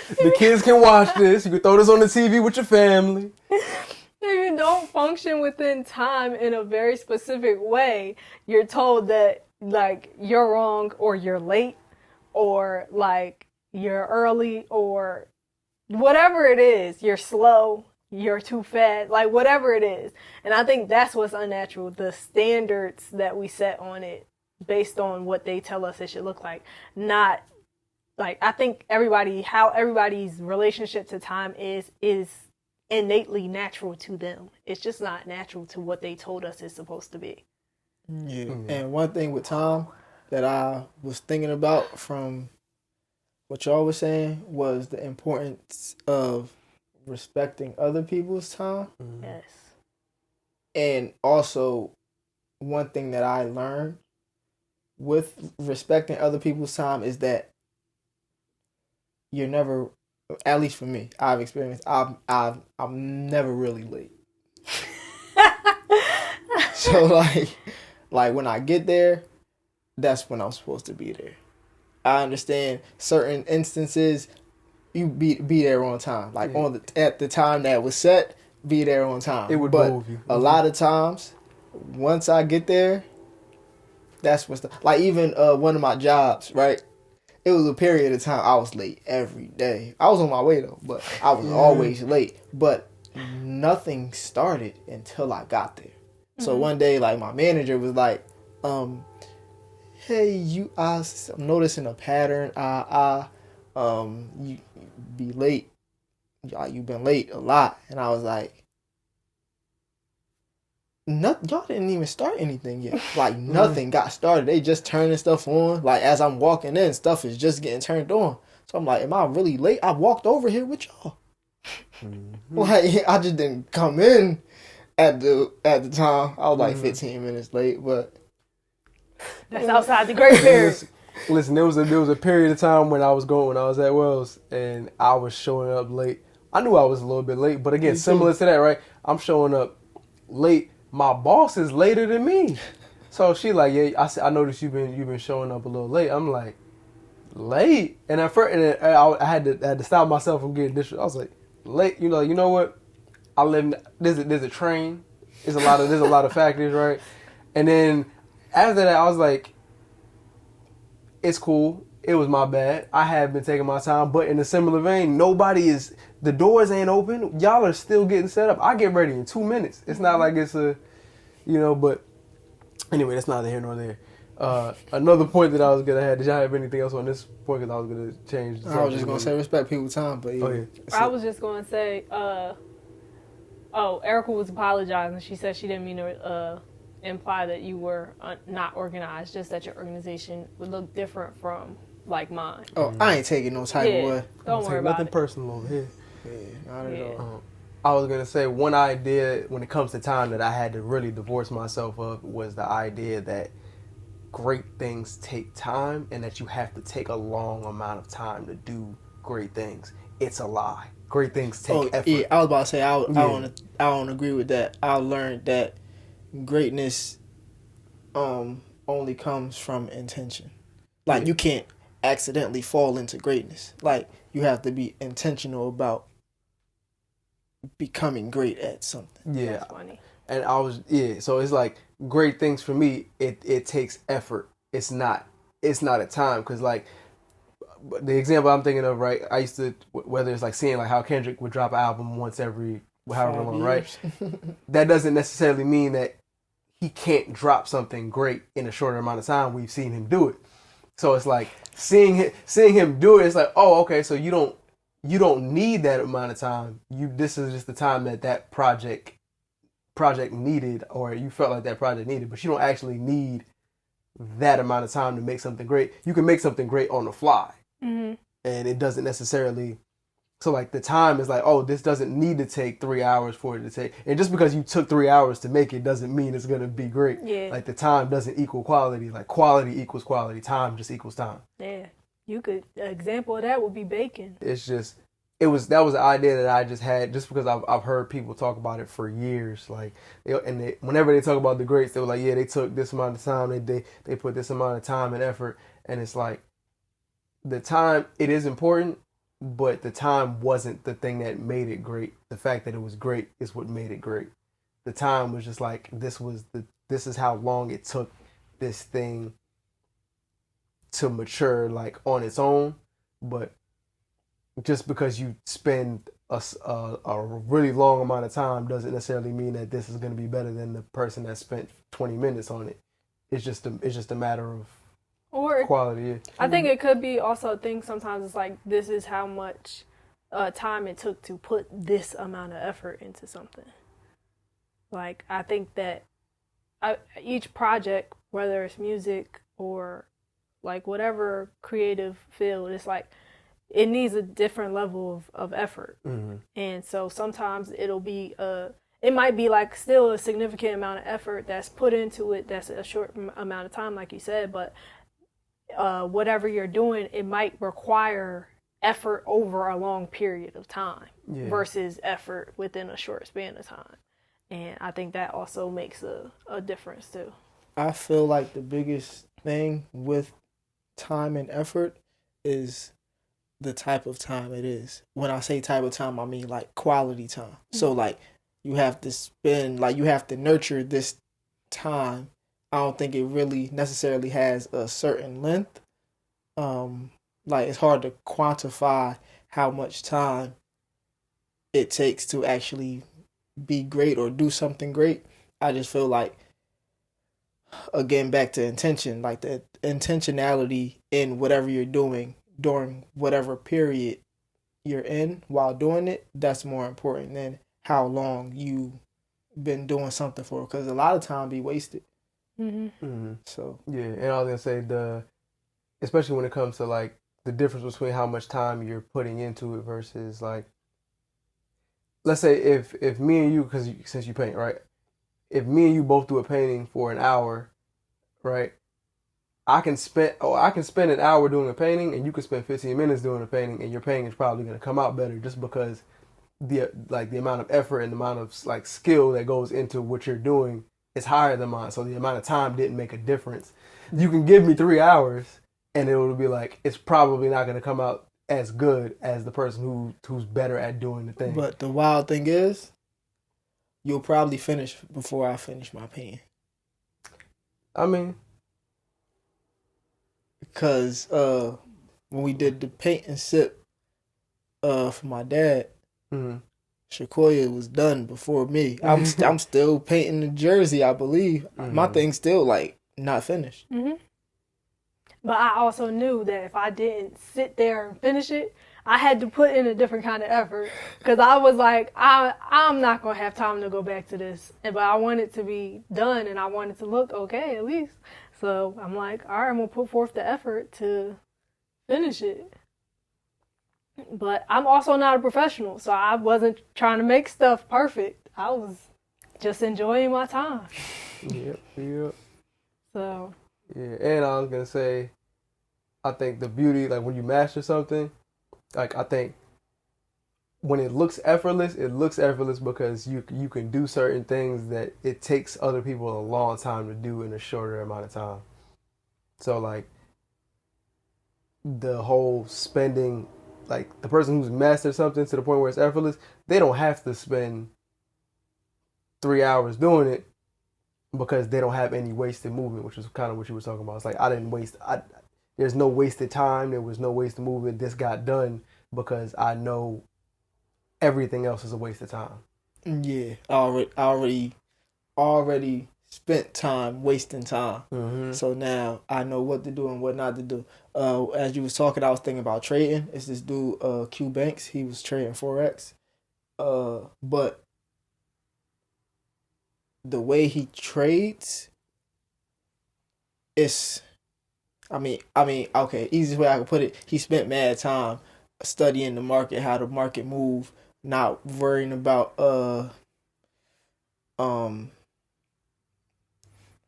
The kids can watch this. You can throw this on the TV with your family. If you don't function within time in a very specific way, you're told that, like, you're wrong, or you're late, or like you're early, or whatever it is. You're slow, you're too fat, like whatever it is. And I think that's what's unnatural, the standards that we set on it based on what they tell us it should look like. Not like, I think how everybody's relationship to time is innately natural to them. It's just not natural to what they told us it's supposed to be. Yeah. And one thing with time that I was thinking about from what y'all was saying was the importance of respecting other people's time. Yes. And also one thing that I learned with respecting other people's time is that you're never, at least for me, I've experienced, I'm never really late. So like when I get there, that's when I'm supposed to be there. I understand certain instances, you be there on time. Like at the time that was set, be there on time. It would but move you. A lot of times, once I get there, that's what's like even one of my jobs, right? It was a period of time I was late every day. I was on my way though, but I was always late. But nothing started until I got there. So one day, like my manager was like, "Hey, I'm noticing a pattern. You be late. You've been late a lot." And I was like, "Y'all didn't even start anything yet. Like nothing got started. They just turning stuff on. Like as I'm walking in, stuff is just getting turned on. So I'm like, am I really late? I walked over here with y'all. Like I just didn't come in at the time. I was like 15 minutes late, but That's outside the grace period. Listen, there was a period of time when I was at Wells and I was showing up late. I knew I was a little bit late, but again, similar to that, right? I'm showing up late. My boss is later than me, so she like, yeah. I noticed you've been showing up a little late. I'm like, late, and at first, I had to stop myself from getting disrespectful. I was like, late. You know what? I live. There's a train. There's a lot of factors, right? And then after that, I was like, it's cool. It was my bad. I have been taking my time, but in a similar vein, the doors ain't open. Y'all are still getting set up. I get ready in 2 minutes. It's not like it's but anyway, that's neither here nor there. Another point that I was gonna have. Did y'all have anything else on this point? Because I was gonna change. I was just gonna say respect people's time, but I was just gonna say, Erica was apologizing. She said she didn't mean to imply that you were not organized, just that your organization would look different from like mine. Oh, I ain't taking no type of way. Don't worry about nothing it. personal over here. Yeah, not at all. I was gonna say one idea when it comes to time that I had to really divorce myself of was the idea that great things take time and that you have to take a long amount of time to do great things. It's a lie. Great things take effort. Yeah, I was about to say I don't agree with that. I learned that greatness only comes from intention. Like you can't accidentally fall into greatness. Like you have to be intentional about becoming great at something. Yeah. That's funny. And so it's like great things for me, it takes effort. It's not a time, because like the example I'm thinking of, right, I used to, whether it's like seeing like how Kendrick would drop an album once every however long, right? That doesn't necessarily mean that he can't drop something great in a shorter amount of time. We've seen him do it. So it's like seeing him do it, it's like, oh, okay, so you don't need that amount of time. This is just the time that project needed, or you felt like that project needed, but you don't actually need that amount of time to make something great. You can make something great on the fly. Mm-hmm. And it doesn't necessarily, so like the time is like, oh, this doesn't need to take 3 hours for it to take. And just because you took 3 hours to make it doesn't mean it's going to be great. Yeah. Like the time doesn't equal quality. Like quality equals quality. Time just equals time. Yeah. An example of that would be bacon. It's just, that was an idea that I just had just because I've heard people talk about it for years. Like, whenever they talk about the greats, they were like, yeah, they took this amount of time. They put this amount of time and effort. And it's like, the time, it is important, but the time wasn't the thing that made it great. The fact that it was great is what made it great. The time was just like, this is how long it took this thing to mature, like on its own. But just because you spend a really long amount of time doesn't necessarily mean that this is going to be better than the person that spent 20 minutes on it. It's just a matter of quality. Yeah. I think it could be also a thing sometimes. It's like, this is how much time it took to put this amount of effort into something. Like, I think that each project, whether it's music or like whatever creative field, it's like it needs a different level of effort. Mm-hmm. And so sometimes it'll be it might be like still a significant amount of effort that's put into it. That's a short amount of time, like you said, but whatever you're doing, it might require effort over a long period of time versus effort within a short span of time. And I think that also makes a difference too. I feel like the biggest thing with time and effort is the type of time it is. When I say type of time, I mean like quality time. Mm-hmm. So like you have to spend, like you have to nurture this time. I don't think it really necessarily has a certain length. Like it's hard to quantify how much time it takes to actually be great or do something great. I just feel like, again, back to intention, like the intentionality in whatever you're doing during whatever period you're in while doing it, that's more important than how long you've been doing something for, because a lot of time be wasted. So yeah, and I was gonna say especially when it comes to like the difference between how much time you're putting into it versus like, let's say if me and you, because since you paint, right, if me and you both do a painting for an hour, right, I can spend an hour doing a painting and you can spend 15 minutes doing a painting, and your painting is probably going to come out better just because the amount of effort and the amount of like skill that goes into what you're doing is higher than mine. So the amount of time didn't make a difference. You can give me 3 hours and it will be like, it's probably not going to come out as good as the person who's better at doing the thing. But the wild thing is, you'll probably finish before I finish my painting. I mean, because when we did the paint and sip for my dad, Shakoya was done before me. I'm still painting the jersey, I believe. My thing's still like not finished. But I also knew that if I didn't sit there and finish it, I had to put in a different kind of effort, because I was like, I'm not going to have time to go back to this. But I want it to be done, and I want it to look okay at least. So I'm like, all right, I'm going to put forth the effort to finish it. But I'm also not a professional, so I wasn't trying to make stuff perfect. I was just enjoying my time. Yep. So. Yeah, and I was going to say, I think the beauty, like when you master something, like I think when it looks effortless because you can do certain things that it takes other people a long time to do in a shorter amount of time. So like the whole spending, like the person who's mastered something to the point where it's effortless, they don't have to spend 3 hours doing it because they don't have any wasted movement, which is kind of what you were talking about. It's like there's no wasted time, there was no wasted movement. This got done because I know everything else is a waste of time. Yeah, I already spent time wasting time. So now I know what to do and what not to do. As you was talking, I was thinking about trading. It's this dude, Q Banks. He was trading Forex. But the way he trades, okay, easiest way I can put it, he spent mad time studying the market, how the market move, not worrying about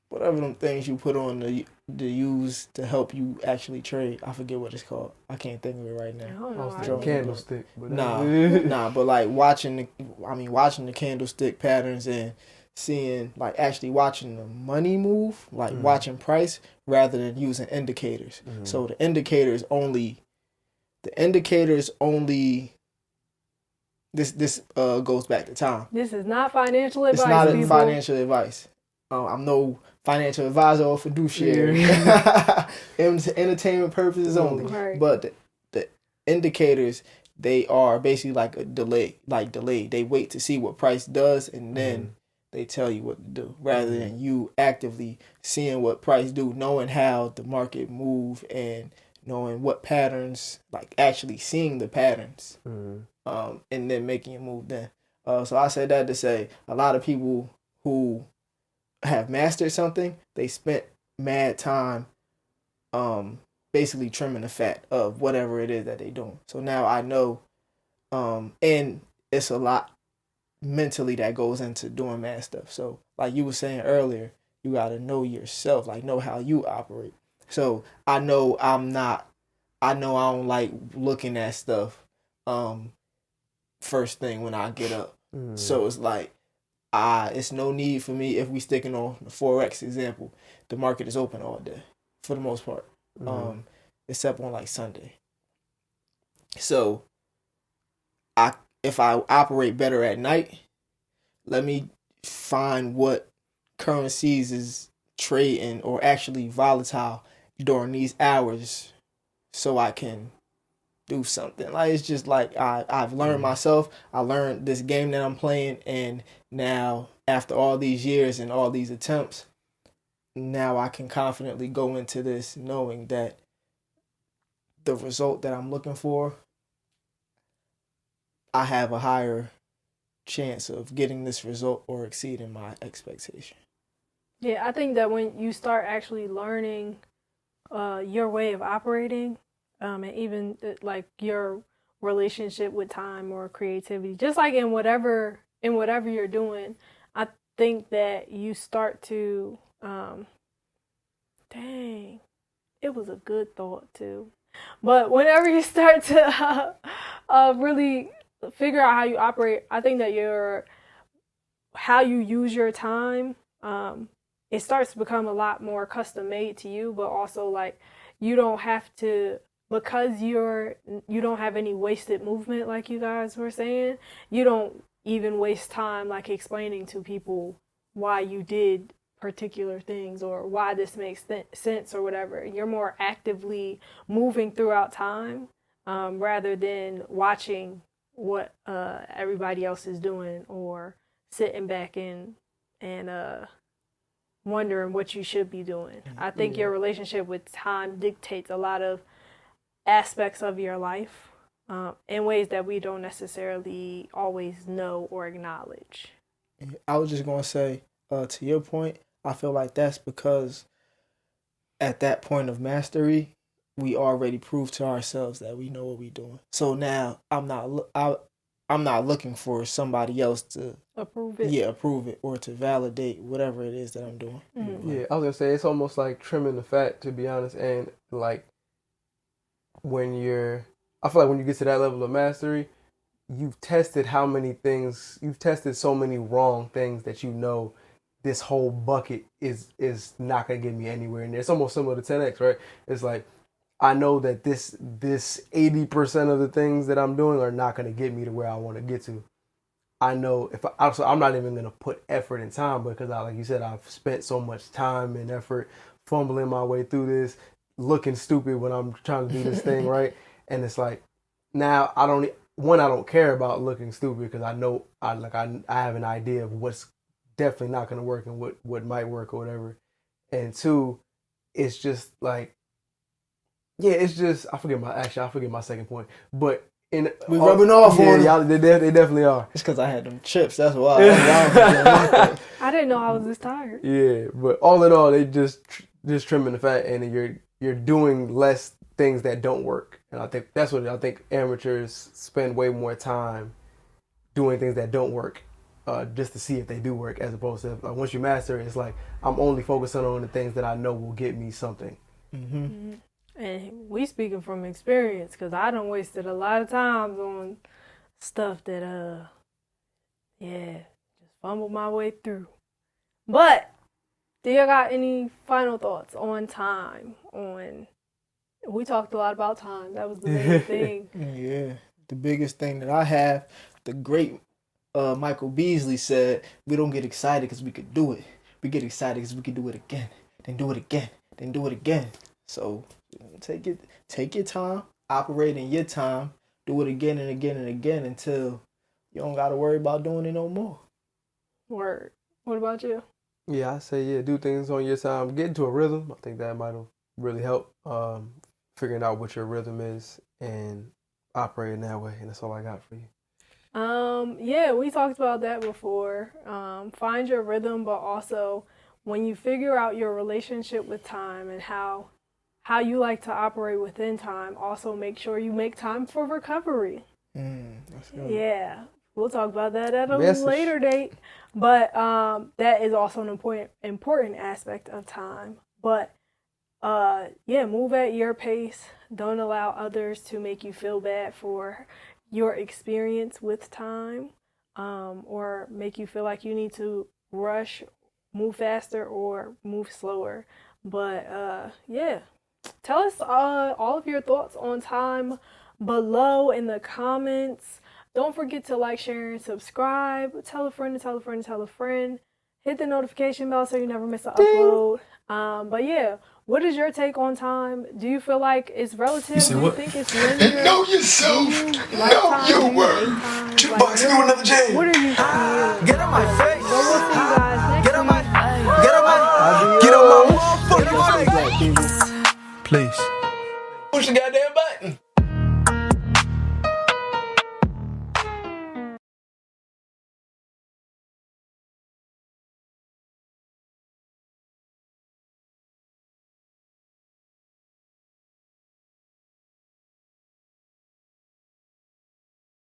whatever them things you put on to use to help you actually trade. I forget what it's called. I can't think of it right now. Candlestick. But but like watching the candlestick patterns and seeing, like actually watching the money move, like watching price rather than using indicators. So the indicators only this goes back to time. This is not financial advice. It's not people. Financial advice. I'm no financial advisor or fiduciary. Entertainment purposes only. Right. But the indicators, they are basically like a delay. They wait to see what price does and then they tell you what to do, rather than you actively seeing what price do, knowing how the market move and knowing what patterns, like actually seeing the patterns, and then making a move then. So I said that to say a lot of people who have mastered something, they spent mad time basically trimming the fat of whatever it is that they doing. So now I know, and it's a lot mentally that goes into doing mad stuff. So like you were saying earlier, you got to know yourself, like know how you operate. So I know I don't like looking at stuff first thing when I get up. So it's like it's no need for me, if we sticking on the Forex example, the market is open all day for the most part. Except on like Sunday. So if I operate better at night, let me find what currencies is trading or actually volatile during these hours so I can do something. Like, it's just like I've learned myself. I learned this game that I'm playing, and now after all these years and all these attempts, now I can confidently go into this knowing that the result that I'm looking for, I have a higher chance of getting this result or exceeding my expectation. Yeah, I think that when you start actually learning your way of operating, and even like your relationship with time or creativity, just like in whatever you're doing, I think that you start to dang, it was a good thought too. But whenever you start to really figure out how you operate, I think that how you use your time, it starts to become a lot more custom made to you, but also like you don't have to, because you don't have any wasted movement, like you guys were saying, you don't even waste time like explaining to people why you did particular things or why this makes sense or whatever. You're more actively moving throughout time, rather than watching what everybody else is doing or sitting back and wondering what you should be doing. I think your relationship with time dictates a lot of aspects of your life, in ways that we don't necessarily always know or acknowledge. I was just going to say, to your point, I feel like that's because at that point of mastery, we already proved to ourselves that we know what we're doing. So now I'm not looking for somebody else to approve it or to validate whatever it is that I'm doing. Yeah, I was gonna say it's almost like trimming the fat, to be honest. And like I feel like when you get to that level of mastery, you've tested you've tested so many wrong things that you know this whole bucket is not gonna get me anywhere. And it's almost similar to 10x, right? It's like I know that this 80% of the things that I'm doing are not gonna get me to where I want to get to. I know so I'm not even gonna put effort and time, because like you said, I've spent so much time and effort fumbling my way through this, looking stupid when I'm trying to do this thing, right? And it's like now I don't care about looking stupid, because I know I have an idea of what's definitely not going to work and what might work or whatever. And two, it's just like, yeah, it's just I forget my second point, but we rubbing off on y'all, they definitely are. It's because I had them chips, that's why. I didn't know I was this tired. Yeah, but all in all, they just trimming the fat, and you're doing less things that don't work. And I think that's what I think amateurs spend way more time doing, things that don't work, just to see if they do work, as opposed to like, once you master it, it's like I'm only focusing on the things that I know will get me something. And we speaking from experience, because I done wasted a lot of times on stuff that just fumbled my way through. But do you got any final thoughts on time? We talked a lot about time. That was the main thing. Yeah, the biggest thing that I have, the great Michael Beasley said, we don't get excited because we could do it. We get excited because we can do it again, then do it again, then do it again. So take your time, operate in your time, do it again and again and again until you don't got to worry about doing it no more. Word. What about you? Yeah, I say, do things on your time. Get into a rhythm. I think that might have really helped, figuring out what your rhythm is and operating that way. And that's all I got for you. Yeah, we talked about that before. Find your rhythm, but also when you figure out your relationship with time and how you like to operate within time, also make sure you make time for recovery. That's good. Yeah. We'll talk about that at a Message. later date. But that is also an important aspect of time. But yeah, move at your pace. Don't allow others to make you feel bad for your experience with time, or make you feel like you need to rush, move faster, or move slower. But yeah, tell us all of your thoughts on time below in the comments. Don't forget to like, share, and subscribe. Tell a friend to tell a friend to tell a friend. Hit the notification bell so you never miss an upload. But yeah, what is your take on time? Do you feel like it's relative? Do you think it's linear? Know yourself. Know your worth. Jukebox, do another jam. What are you feeling? Get on my face. So we'll see you guys next Get on my. week. Get on my. Get on my motherfucking face. Black people. Please. Push the goddamn button.